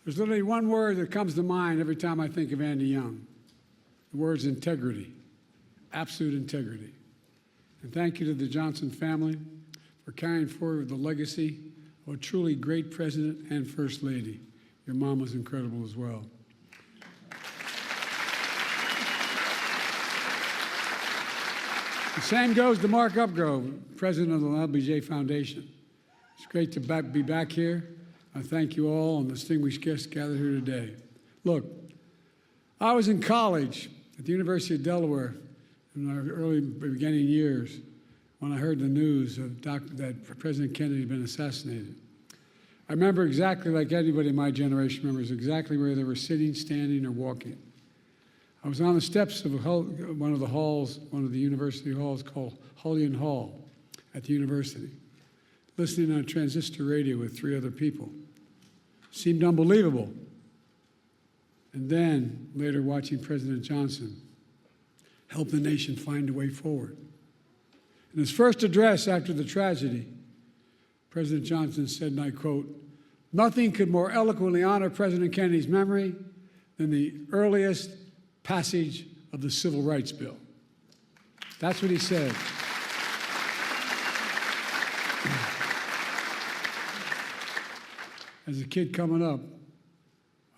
There's literally one word that comes to mind every time I think of Andy Young. The word's integrity, absolute integrity. And thank you to the Johnson family for carrying forward the legacy of a truly great president and first lady. Your mom was incredible as well. The same goes to Mark Upgrove, president of the LBJ Foundation. It's great to be back here. I thank you all and distinguished guests gathered here today. Look, I was in college at the University of Delaware in our early beginning years when I heard the news that President Kennedy had been assassinated. I remember exactly like anybody in my generation remembers exactly where they were sitting, standing, or walking. I was on the steps of one of the university halls called Hullion Hall at the university, listening on a transistor radio with 3 other people. Seemed unbelievable. And then, later watching President Johnson help the nation find a way forward. In his first address after the tragedy, President Johnson said, and I quote, "Nothing could more eloquently honor President Kennedy's memory than the earliest passage of the Civil Rights Bill." That's what he said. As a kid coming up,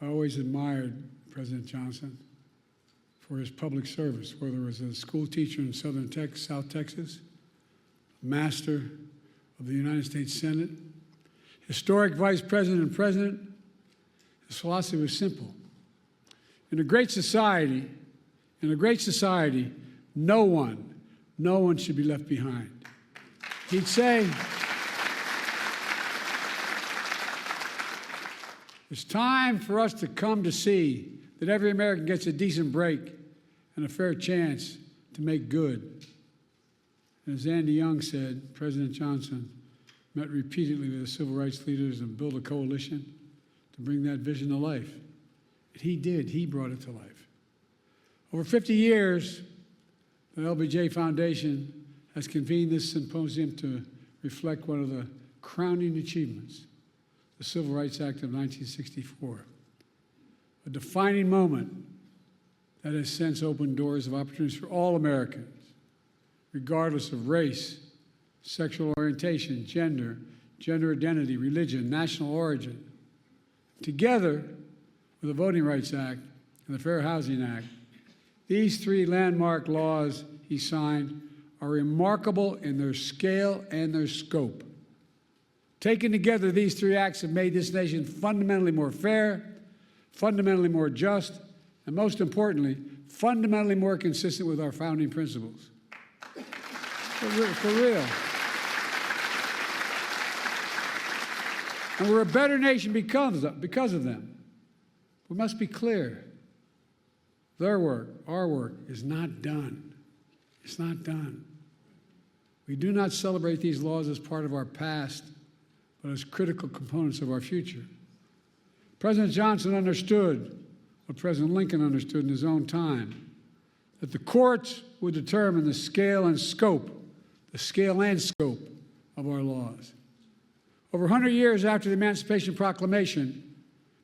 I always admired President Johnson for his public service, whether it was a school teacher in South Texas, master of the United States Senate, historic vice president and president. His philosophy was simple. In a great society, no one should be left behind. He'd say, it's time for us to come to see that every American gets a decent break and a fair chance to make good. And as Andy Young said, President Johnson met repeatedly with the civil rights leaders and built a coalition to bring that vision to life. And he did. He brought it to life. Over 50 years, the LBJ Foundation has convened this symposium to reflect one of the crowning achievements, the Civil Rights Act of 1964, a defining moment that has since opened doors of opportunities for all Americans, regardless of race, sexual orientation, gender identity, religion, national origin. Together with the Voting Rights Act and the Fair Housing Act, these 3 landmark laws he signed are remarkable in their scale and their scope. Taken together, these 3 acts have made this nation fundamentally more fair, fundamentally more just, and most importantly, fundamentally more consistent with our founding principles. For real. And we're a better nation because of them. We must be clear. Their work, our work, is not done. It's not done. We do not celebrate these laws as part of our past, but as critical components of our future. President Johnson understood what President Lincoln understood in his own time, that the courts would determine the scale and scope of our laws. Over 100 years after the Emancipation Proclamation,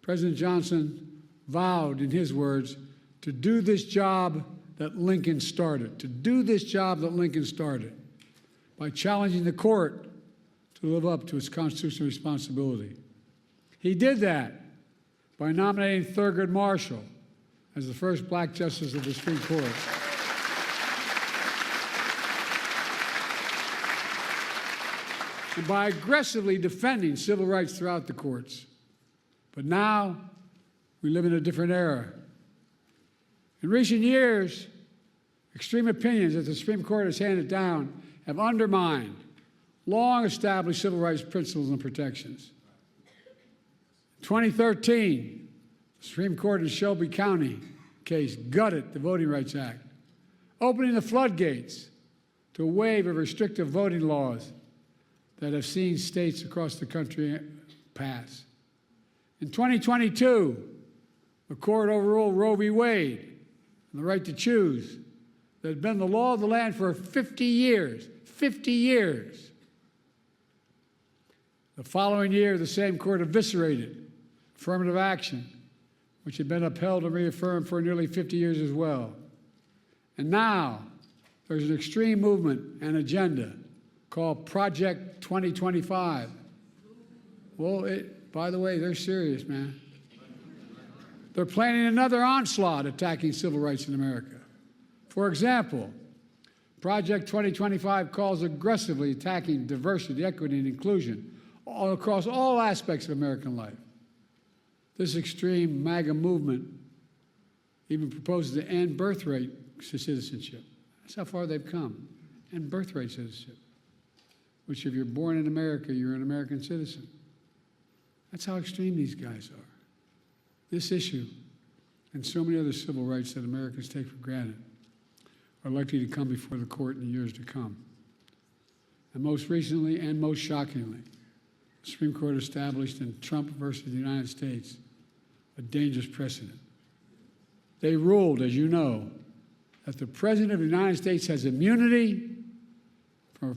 President Johnson vowed, in his words, to do this job that Lincoln started, by challenging the court to live up to its constitutional responsibility. He did that by nominating Thurgood Marshall as the first black justice of the Supreme Court. And by aggressively defending civil rights throughout the courts. But now, we live in a different era. In recent years, extreme opinions that the Supreme Court has handed down have undermined long-established civil rights principles and protections. In 2013, the Supreme Court in Shelby County case gutted the Voting Rights Act, opening the floodgates to a wave of restrictive voting laws that have seen states across the country pass. In 2022, the court overruled Roe v. Wade and the right to choose that had been the law of the land for 50 years. 50 years. The following year, the same court eviscerated affirmative action, which had been upheld and reaffirmed for nearly 50 years as well. And now there's an extreme movement and agenda called Project 2025. Well, by the way, they're serious, man. They're planning another onslaught attacking civil rights in America. For example, Project 2025 calls aggressively attacking diversity, equity, and inclusion all across all aspects of American life. This extreme MAGA movement even proposes to end birthright citizenship. That's how far they've come. End birthright citizenship, which if you're born in America, you're an American citizen. That's how extreme these guys are. This issue and so many other civil rights that Americans take for granted are likely to come before the court in the years to come. And most recently and most shockingly, the Supreme Court established in Trump versus the United States a dangerous precedent. They ruled, as you know, that the President of the United States has immunity for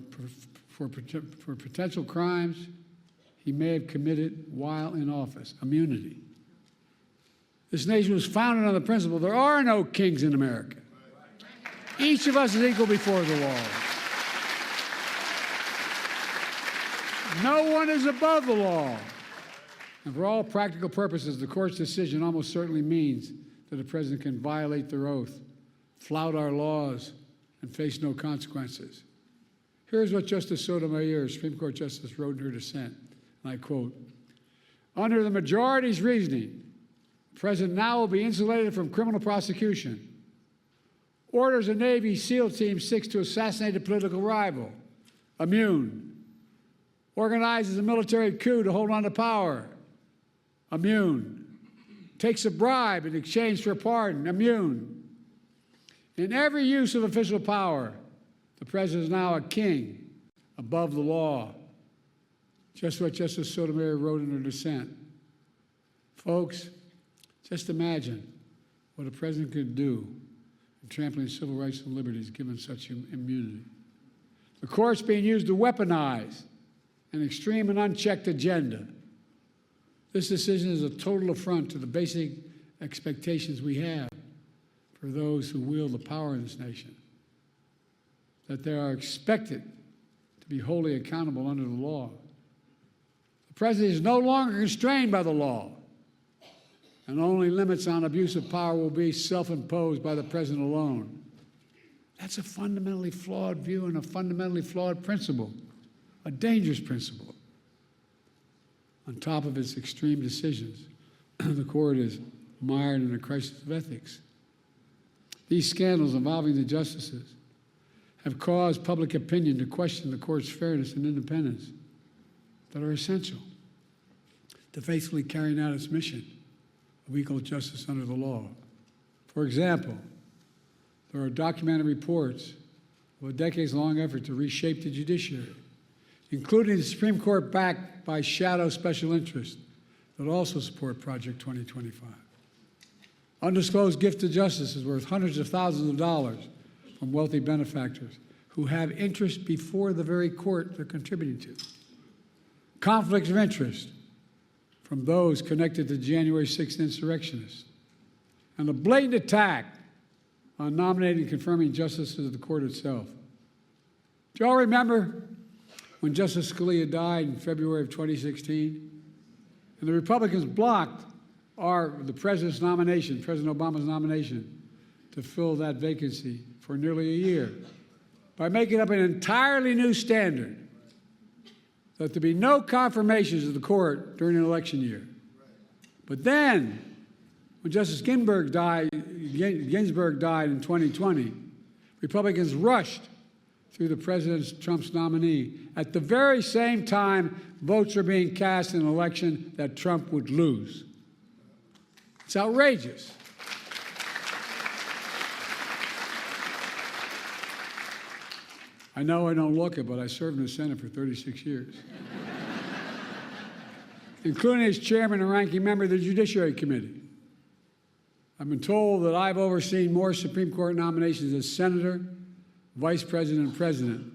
potential crimes he may have committed while in office. Immunity. This nation was founded on the principle there are no kings in America. Each of us is equal before the law. No one is above the law. And for all practical purposes, the court's decision almost certainly means that the president can violate their oath, flout our laws, and face no consequences. Here's what Justice Sotomayor, Supreme Court Justice, wrote in her dissent, and I quote, "Under the majority's reasoning, the president now will be insulated from criminal prosecution. Orders a Navy SEAL Team 6 to assassinate a political rival. Immune. Organizes a military coup to hold on to power. Immune. Takes a bribe in exchange for a pardon. Immune. In every use of official power, the president is now a king above the law." Just what Justice Sotomayor wrote in her dissent. Folks, just imagine what a president could do in trampling civil rights and liberties given such immunity. The court's being used to weaponize an extreme and unchecked agenda. This decision is a total affront to the basic expectations we have for those who wield the power in this nation, that they are expected to be wholly accountable under the law. The president is no longer constrained by the law, and only limits on abuse of power will be self-imposed by the president alone. That's a fundamentally flawed view and a fundamentally flawed principle, a dangerous principle. On top of its extreme decisions, the court is mired in a crisis of ethics. These scandals involving the justices have caused public opinion to question the court's fairness and independence that are essential to faithfully carrying out its mission of equal justice under the law. For example, there are documented reports of a decades-long effort to reshape the judiciary, including the Supreme Court backed by shadow special interests that also support Project 2025. Undisclosed gift to justice is worth hundreds of thousands of dollars from wealthy benefactors who have interest before the very court they're contributing to. Conflicts of interest from those connected to January 6th insurrectionists. And a blatant attack on nominating and confirming justices of the court itself. Do you all remember when Justice Scalia died in February of 2016? And the Republicans blocked the president's nomination, President Obama's nomination, to fill that vacancy for nearly a year by making up an entirely new standard that there be no confirmations of the court during an election year. But then, when Justice Ginsburg died in 2020, Republicans rushed through the President Trump's nominee at the very same time votes are being cast in an election that Trump would lose. It's outrageous. I know I don't look it, but I served in the Senate for 36 years, including as chairman and ranking member of the Judiciary Committee. I've been told that I've overseen more Supreme Court nominations as senator, vice president, and president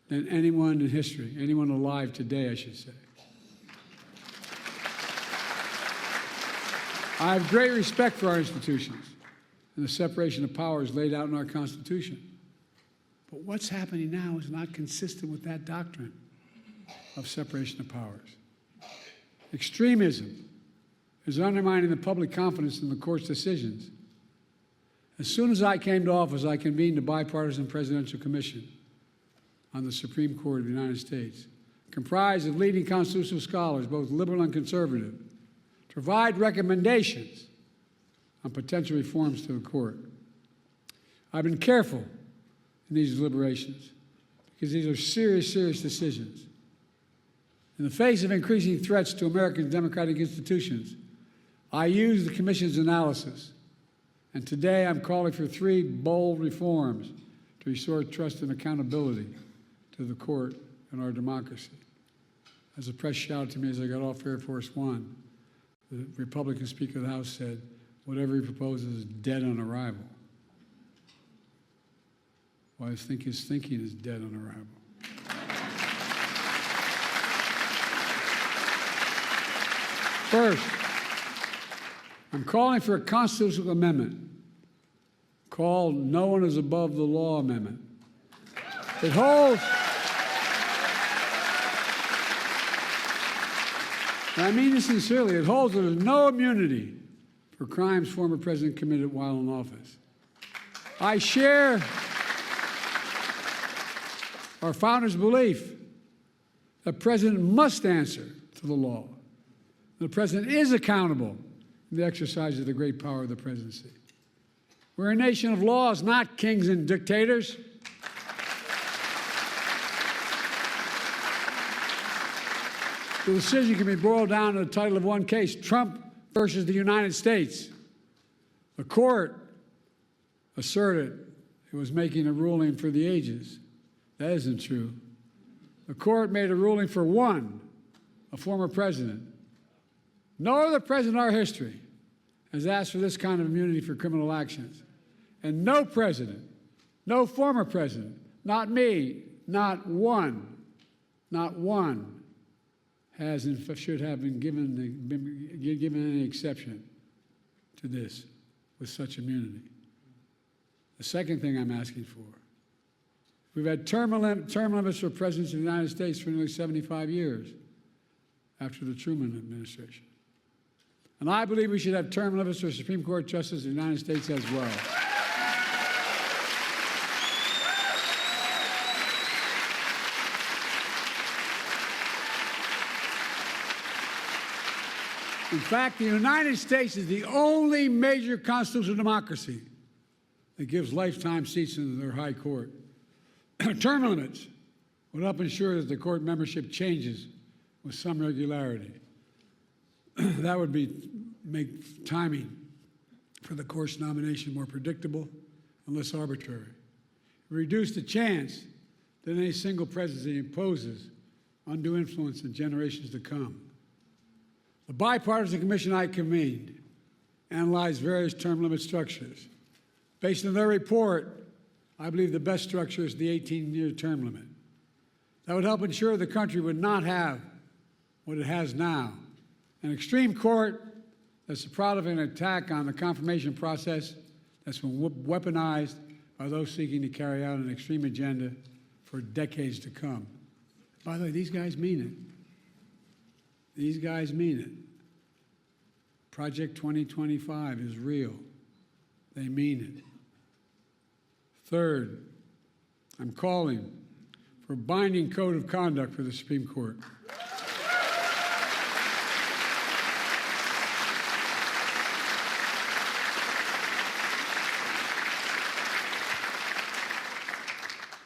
than anyone in history, anyone alive today, I should say. I have great respect for our institutions and the separation of powers laid out in our Constitution. But what's happening now is not consistent with that doctrine of separation of powers. Extremism is undermining the public confidence in the court's decisions. As soon as I came to office, I convened a bipartisan presidential commission on the Supreme Court of the United States, comprised of leading constitutional scholars, both liberal and conservative, to provide recommendations on potential reforms to the court. I've been careful in these deliberations because these are serious, serious decisions. In the face of increasing threats to American democratic institutions, I use the Commission's analysis, and today I'm calling for 3 bold reforms to restore trust and accountability to the court and our democracy. As the press shouted to me as I got off Air Force One, the Republican Speaker of the House said, "Whatever he proposes is dead on arrival." Well, I think his thinking is dead on arrival. First, I'm calling for a constitutional amendment called No One is Above the Law Amendment. It holds, and I mean this sincerely, it holds that there's no immunity for crimes former president committed while in office. I share our founders' belief that the president must answer to the law. The president is accountable in the exercise of the great power of the presidency. We're a nation of laws, not kings and dictators. The decision can be boiled down to the title of one case, Trump versus the United States. The court asserted it was making a ruling for the ages. That isn't true. The court made a ruling for one, a former president. No other president in our history has asked for this kind of immunity for criminal actions. And no president, no former president, not me, not one, has and should have been given any exception to this with such immunity. The second thing I'm asking for, we've had term limits for presidents of the United States for nearly 75 years after the Truman administration. And I believe we should have term limits for Supreme Court justices of the United States as well. In fact, the United States is the only major constitutional democracy that gives lifetime seats in their high court. Term limits would help ensure that the court membership changes with some regularity. That would make timing for the court's nomination more predictable and less arbitrary. It reduce the chance that any single presidency imposes undue influence in generations to come. The bipartisan commission I convened analyzed various term limit structures. Based on their report, I believe the best structure is the 18-year term limit. That would help ensure the country would not have what it has now, an extreme court that's proud of an attack on the confirmation process that's been weaponized by those seeking to carry out an extreme agenda for decades to come. By the way, these guys mean it. These guys mean it. Project 2025 is real. They mean it. Third, I'm calling for a binding code of conduct for the Supreme Court.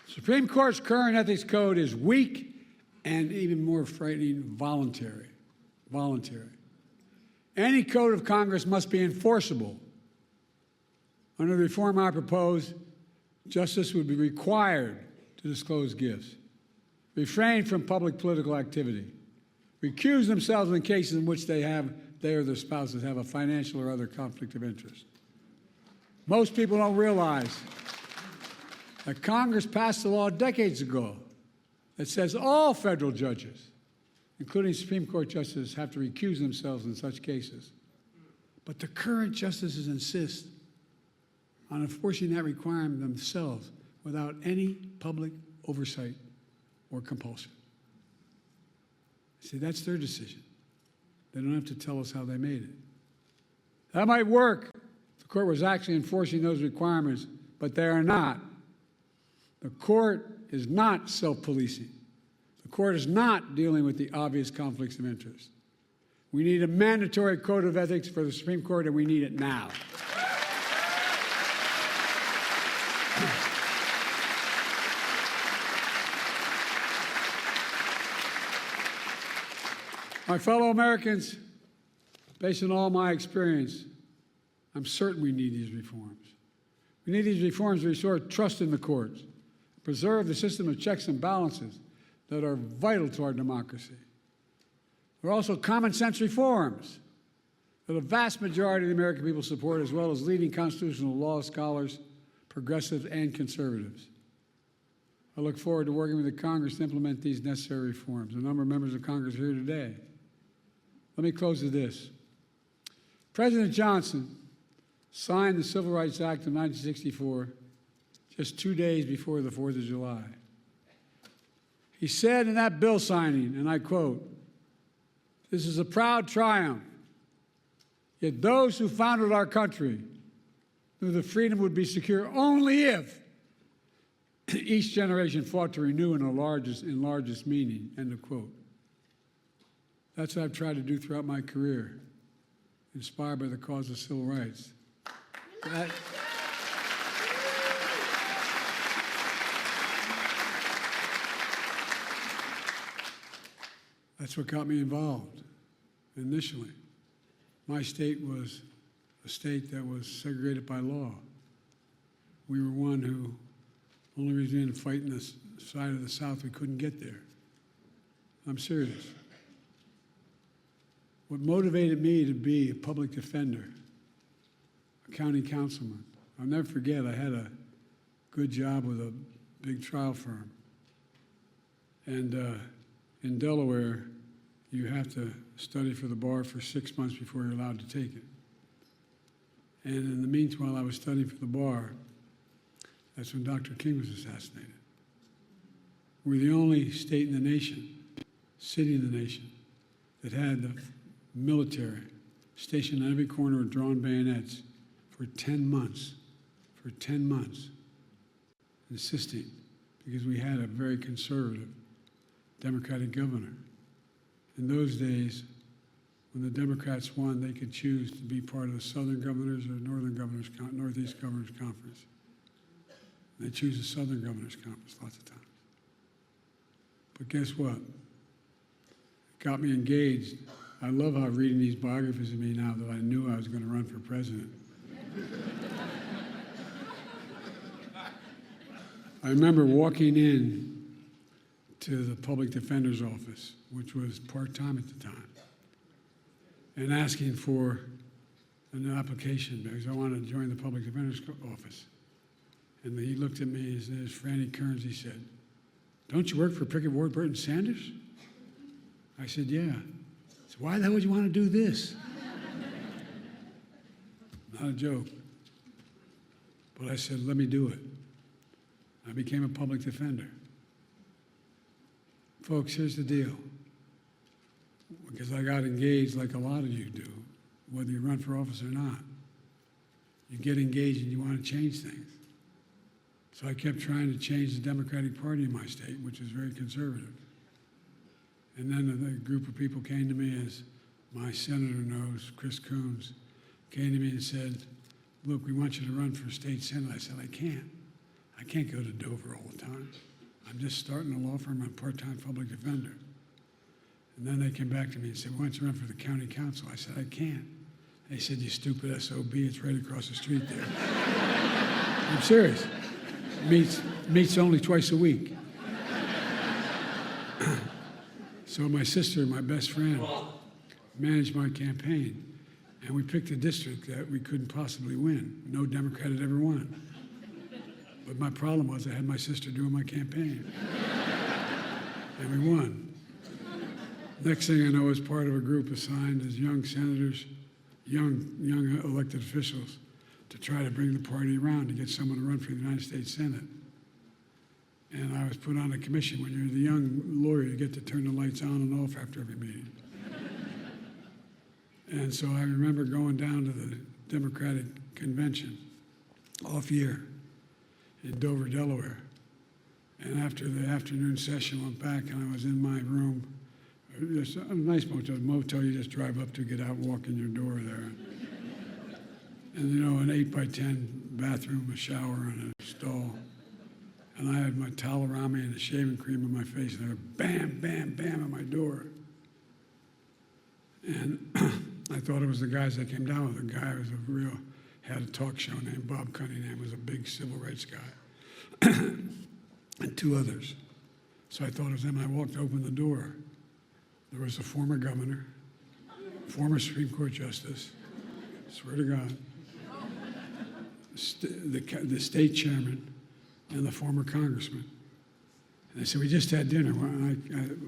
Supreme Court's current ethics code is weak and, even more frightening, voluntary. Any code of Congress must be enforceable. Under the reform I propose, justice would be required to disclose gifts, refrain from public political activity, recuse themselves in cases in which they or their spouses have a financial or other conflict of interest. Most people don't realize that Congress passed a law decades ago that says all federal judges, including Supreme Court justices, have to recuse themselves in such cases. But the current justices insist on enforcing that requirement themselves without any public oversight or compulsion. See, that's their decision. They don't have to tell us how they made it. That might work if the court was actually enforcing those requirements, but they are not. The court is not self-policing. The court is not dealing with the obvious conflicts of interest. We need a mandatory code of ethics for the Supreme Court, and we need it now. My fellow Americans, based on all my experience, I'm certain we need these reforms. We need these reforms to restore trust in the courts, preserve the system of checks and balances that are vital to our democracy. There are also common sense reforms that a vast majority of the American people support, as well as leading constitutional law scholars, progressives, and conservatives. I look forward to working with the Congress to implement these necessary reforms. A number of members of Congress are here today. Let me close with this. President Johnson signed the Civil Rights Act of 1964 just 2 days before the 4th of July. He said in that bill signing, and I quote, "This is a proud triumph, yet those who founded our country knew that freedom would be secure only if each generation fought to renew in largest meaning," end of quote. That's what I've tried to do throughout my career, inspired by the cause of civil rights. That's what got me involved initially. My state was a state that was segregated by law. We were one who, only reason we didn't fight in the side of the South, we couldn't get there. I'm serious. What motivated me to be a public defender, a county councilman, I'll never forget, I had a good job with a big trial firm. And in Delaware, you have to study for the bar for 6 months before you're allowed to take it. And in the meantime, while I was studying for the bar, that's when Dr. King was assassinated. We're the only state in the nation, city in the nation, that had the military stationed on every corner with drawn bayonets for 10 months, insisting, because we had a very conservative Democratic governor. In those days, when the Democrats won, they could choose to be part of the Southern Governors or Northeast Governors Conference. They choose the Southern Governors Conference lots of times. But guess what? It got me engaged. I love how reading these biographies of me now that I knew I was going to run for president. I remember walking in to the public defender's office, which was part-time at the time, and asking for an application because I wanted to join the public defender's office. And he looked at me, his name is Franny Kearns, he said, "Don't you work for Pickett, Warburton, Sanders?" I said, "Yeah." He said, "Why the hell would you want to do this?" Not a joke. But I said, "Let me do it." I became a public defender. Folks, here's the deal. Because I got engaged like a lot of you do, whether you run for office or not. You get engaged and you want to change things. So I kept trying to change the Democratic Party in my state, which is very conservative. And then a group of people came to me, as my senator knows, Chris Coons, came to me and said, "Look, we want you to run for state senate." I said, I can't go to Dover all the time. I'm just starting a law firm. I'm a part-time public defender. And then they came back to me and said, "Why don't you run for the county council?" I said, "I can't." They said, "You stupid SOB, it's right across the street there." I'm serious. Meets only twice a week. So my sister, my best friend, managed my campaign, and we picked a district that we couldn't possibly win. No Democrat had ever won. But my problem was I had my sister doing my campaign. And we won. Next thing I know, I was part of a group assigned as young senators, young elected officials to try to bring the party around to get someone to run for the United States Senate. And I was put on a commission. When you're the young lawyer, you get to turn the lights on and off after every meeting. And so I remember going down to the Democratic convention off year in Dover, Delaware. And after the afternoon session, went back and I was in my room. It's a nice motel you just drive up to, get out, walk in your door there. And you know, an 8x10 bathroom, a shower, and a stall. And I had my towel around me and the shaving cream on my face, and they were bam, bam, bam at my door. And I thought it was the guys that came down with. The guy was had a talk show named Bob Cunningham, was a big civil rights guy, and two others. So I thought it was them. I walked, opened the door. There was a former governor, former Supreme Court justice, swear to God, the state chairman, and the former congressman. And they said, we just had dinner.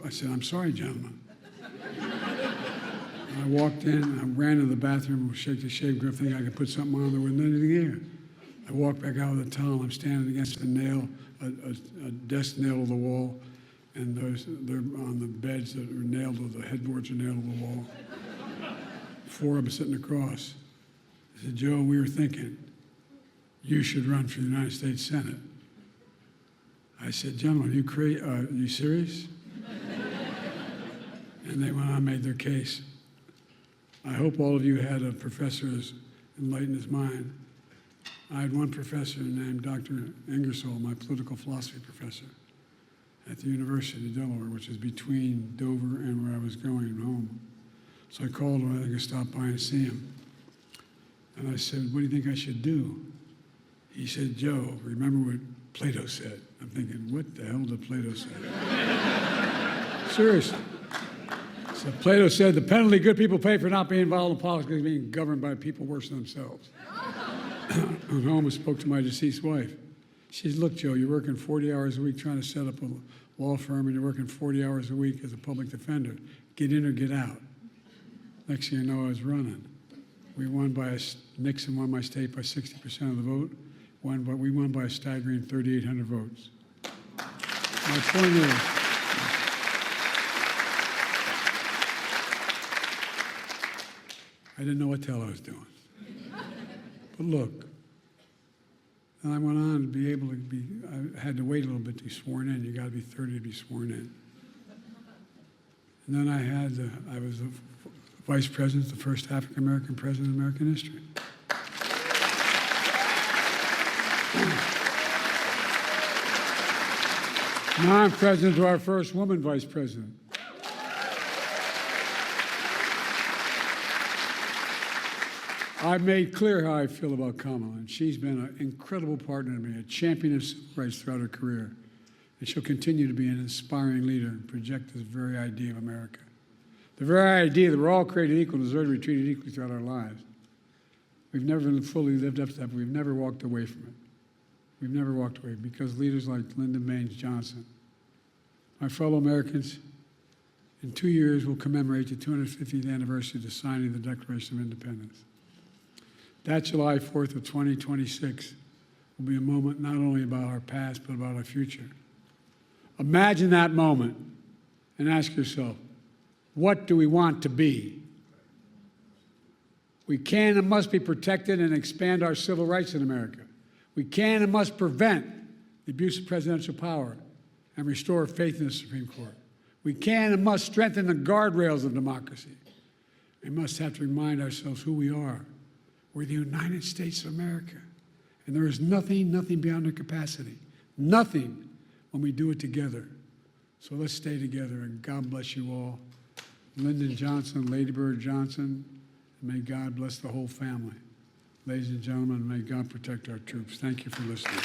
I said, I'm sorry, gentlemen. I walked in, I ran to the bathroom, shake the shave grip, thinking I could put something on there with anything here. I walked back out with a towel. I'm standing against a nail, a desk nail to the wall, and they're on the beds that are nailed to the headboards are nailed to the wall. Four of them sitting across. I said, Joe, we were thinking you should run for the United States Senate. I said, gentlemen, are you serious? And they went on and made their case. I hope all of you had a professor as enlightened his mind. I had one professor named Dr. Ingersoll, my political philosophy professor at the University of Delaware, which is between Dover and where I was going home. So I called him, I could stop by and see him. And I said, what do you think I should do? He said, Joe, remember what Plato said. I'm thinking, what the hell did Plato say? Seriously. So Plato said, the penalty good people pay for not being involved in politics is being governed by people worse than themselves. I went home and spoke to my deceased wife. She said, look, Joe, you're working 40 hours a week trying to set up a law firm, and you're working 40 hours a week as a public defender. Get in or get out. Next thing you know, I was running. Nixon won my state by 60% of the vote. We won by a staggering 3,800 votes. My point is, I didn't know what the hell I was doing. But look, and I went on to be able to I had to wait a little bit to be sworn in. You got to be 30 to be sworn in. And then I was the vice president, the first African-American president in American history. Now I'm president to our first woman vice president. I've made clear how I feel about Kamala, and she's been an incredible partner to me, a champion of civil rights throughout her career. And she'll continue to be an inspiring leader and project this very idea of America. The very idea that we're all created equal and deserve to be treated equally throughout our lives. We've never fully lived up to that, but we've never walked away from it. We've never walked away because leaders like Lyndon Baines Johnson, my fellow Americans, in 2 years we'll commemorate the 250th anniversary of the signing of the Declaration of Independence. That July 4th of 2026 will be a moment not only about our past, but about our future. Imagine that moment and ask yourself, what do we want to be? We can and must be protected and expand our civil rights in America. We can and must prevent the abuse of presidential power and restore faith in the Supreme Court. We can and must strengthen the guardrails of democracy. We must have to remind ourselves who we are. We're the United States of America. And there is nothing beyond our capacity. Nothing when we do it together. So let's stay together, and God bless you all. Lyndon Johnson, Lady Bird Johnson, and may God bless the whole family. Ladies and gentlemen, may God protect our troops. Thank you for listening.